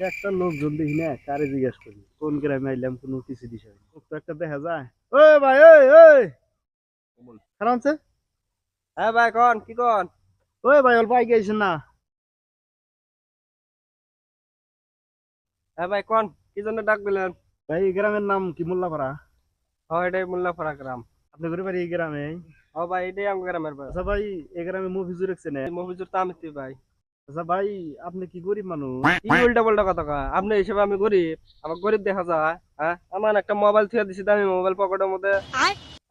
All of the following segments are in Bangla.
একটা লোকজন দেখি না, কারে জিজ্ঞাসা করি কোন গ্রামে আইলাম, কোনো কিছু দিশা নেই। তো একটা দেখা যায়, ওই ভাই, ওই ওই খারাপ আছে। হ্যাঁ ভাই কন কি কন। ওই ভাই, অল্প আগে আইসেন না। হ্যাঁ ভাই কন, কি জন্য ডাক দিলেন? ভাই, এই গ্রামের নাম কি মোল্লাপাড়া? ও এটাই মোল্লাপাড়া গ্রাম। আপনি ঘুরে বাড়ি এই গ্রামে? ও ভাই এটাই আমার গ্রামের ভাই। আচ্ছা ভাই, এই গ্রামে মফিজুর রাখছেন? মফিজুর তো আমি তুই ভাই। আচ্ছা ভাই, আপনি কি গরিব মানুষ? কি উল্টা পাল্টা কথা কয় আপনি? হিসেবে আমি গরিব? আমার গরিব দেখা যায়? হ্যাঁ, আমার একটা মোবাইল থুয়ে দিছি, দামি মোবাইল পকেটের মধ্যে,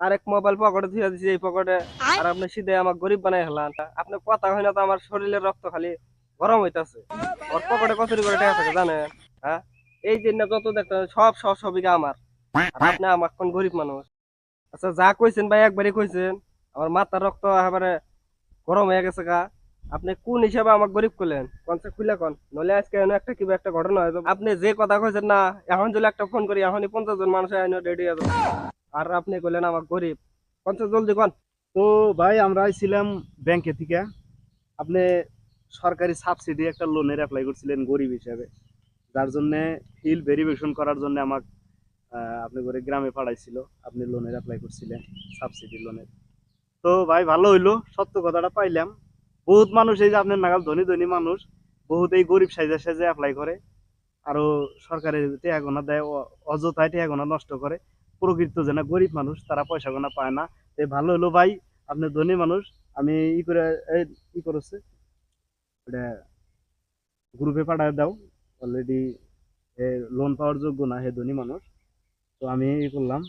আরেক মোবাইল পকেটে থুয়ে দিছি এই পকেটে, আর আপনি সিধে আমার গরিব বানাই হলাম। আপনি কথা হয় না তো, আমার শরীরের রক্ত খালি গরম হইতাছে। ওর পকেটে কত করে টাকা থাকে জানেন? হ্যাঁ, এই যে না যত দেখতে সব সব সবিকা আমার, আর আপনি আমার কোন গরিব মানুষ? আচ্ছা যা কইছেন ভাই একবারই কইছেন, আমার মাথার রক্ত একেবারে গরম হয়ে গেছে গা। আপনি কোন হিসাবে আমাকে গরিব করলেন কোনটা খুলে কোন, নলে আজকে এনে একটা কিবা একটা ঘটনা হয়ে যাবে। আপনি যে কথা কইছেন না, এখন যদি একটা ফোন করি এখনই 50 জন মানুষ এনে রেডি হয়ে যাবে, আর আপনি কইলেন আমাকে গরিব? কোনটা জলদি কোন। তো ভাই, আমরা আইছিলাম ব্যাংকে থেকে। আপনি সরকারি সাবসিডি একটা লোনের অ্যাপ্লাই করছিলেন গরিব হিসাবে, যার জন্য ফিল ভেরিফিকেশন করার জন্য আমাকে আপনি করে গ্রামে পাঠাইছিল। আপনি লোনের অ্যাপ্লাই করছিলেন, সাবসিডি লোনের। তো ভাই, ভালো হইলো, সত্য কথাটা পাইলাম। বহুত মানুষ এই যে আপনার নাগাল ধনী ধনী মানুষ, বহুত এই গরিব সাইজে সাইজে অ্যাপ্লাই করে, আরো সরকারের টেহা গোনা দেয়, অযথায় টেহা গোনা নষ্ট করে। প্রকৃত যে না গরিব মানুষ, তারা পয়সা গোনা পায় না। এই ভালো হলো ভাই, আপনি ধনী মানুষ। আমি ই করে এই ই করছে, এটা গ্রুপে পাঠায় দাও। অলরেডি লোন পাওয়ার যোগ্য না, হে ধনী মানুষ। তো আমি ই করলাম।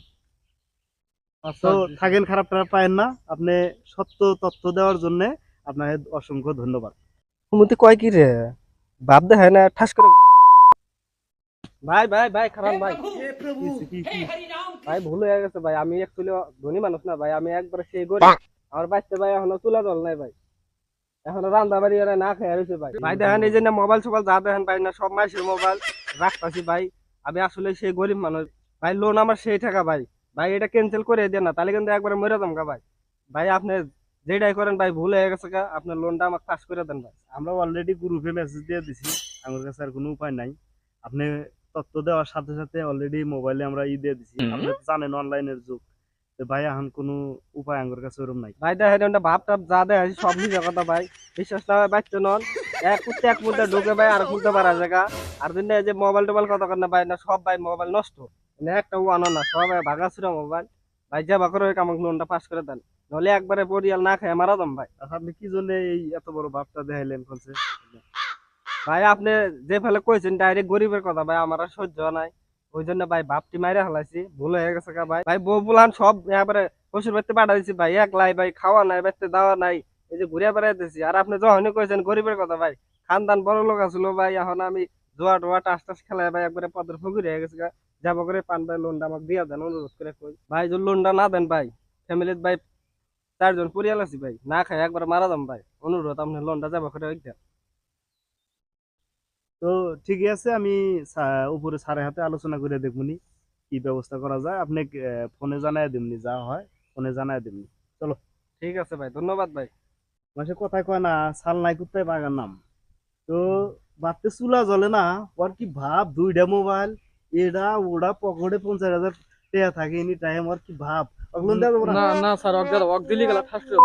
তো থাকেন, খারাপ টারাপ পায়েন না। আপনি সত্য তথ্য দেওয়ার জন্য আপনাকে অসংখ্য ধন্যবাদ। মুতি কয় কি রে, ভাব দেখে না ঠাস করে। ভাই ভাই ভাই খারাপ ভাই। ভাই ভুল হয়ে গেছে ভাই, আমি একচুয়ালি ধনী মানুষ না ভাই, আমি একবার সেই গরিব। আমার বাচ্চা ভাই এখনো চুলা জল নাই ভাই, এখনো রান্না বাড়ি এরা না খেয়ে রয়েছে ভাই। ভাই দেখেন এই যে না মোবাইল সোবাইল যা দেখেন ভাই না, সব মাসের মোবাইল রাখতাছি ভাই। আমি আসলে সেই গরিব মানুষ ভাই, লোন আমার সেই টাকা ভাই। ভাই এটা ক্যান্সেল করে দেন না, তাহলে কিন্তু একবারে মরে যাম গা ভাই। ভাই আপনি যেটাই করেন ভাই, ভুল হয়ে গেছে গা, আপনার লোনটা আমাকে পাস করে দেন ভাই। আমরা অলরেডি গ্রুপে মেসেজ দিয়ে দিছি, আমার কাছে আর কোনো উপায় নাই। আপনি তথ্য দেওয়ার সাথে সাথে অলরেডি মোবাইলে আমরা দিয়ে দিছি। আপনি তো জানেন অনলাইনের যুগ। তো ভাই, এখন কোনো উপায় আমার কাছে ওরকম নাই। ভাই দেখেন ওটা ভাব টাপ যা দেখেন সব নিজের কথা ভাই, বিশ্বাস না হয় বাচ্চা নন। এক কুত্তে এক মুদ্রা ঢুকে ভাই আর খুলতে পারা জায়গা। আর দিন এই যে মোবাইল টোবাইল কথা কর না ভাই, না সব ভাই মোবাইল নষ্ট, মানে একটা আনো না, সব ভাগা ছিল মোবাইল। ভাই যা বাকর আমাকে লোনটা পাস করে দেন, নলে একবারে পরিয়াল না খায় মারা দাম ভাই। আচ্ছা, আপনি কি জন্য এই এত বড় ভাবটা দেখাইলেন কোনছে? ভাই আপনি যে ফেলে কইছেন ডাইরেক্ট গরিবের কথা ভাই, আমার আর সহ্য নাই। ওই জন্য ভাই বাপটি মাইরা হালাইছি, ভুল হয়ে গেছে গা ভাই। ভাই বউ বুলান সব এবারে শ্বশুর বাড়িতে পাঠা দিছি ভাই, একলাই ভাই, খাওয়া নাই, বাড়িতে দাওয়া নাই, এই যে ঘুরিয়া বেড়াইতেছি। আর আপনি যখনই কইছেন গরিবের কথা ভাই, খানদান বড় লোক আছিল ভাই, এখন আমি জোয়া টোয়া টাস টাস খেলায় ভাই একবারে পদের ফকির হয়ে গেছে গা। যাবো করে পান ভাই, লোনটা আমাকে দিয়া দেন অনুরোধ করে কই ভাই, যদি লোনটা না দেন ভাই, ফ্যামিলিতে ভাই 4 জন পরিয়াল আছি ভাই, না খাই একবার মারা দাম ভাই, অনুরোধ আপনি লোনটা যাবো করে দেন। তো ঠিকই আছে, আমি উপরে স্যারের হাতে আলোচনা করে দেখবনি কি ব্যবস্থা করা যায়। আপনি ফোনে জানাই দিমনি, যা হয় ফোনে জানাই দিমনি। চলো। ঠিক আছে ভাই, ধন্যবাদ ভাই। মাসে কথায় কয় না, সাল নাই কুত্তায় বাগার নাম। তো বাড়তে চুলা জ্বলে না। ওর কি ভাব, দুইটা মোবাইল, এডা ওডা, পকেটে 50,000 টাকা থাকে এনি টাইম। ওর কি ভাব, অগলন দেওয়া যাবো না। না না স্যার, অক দিলি গেল ঠাস করে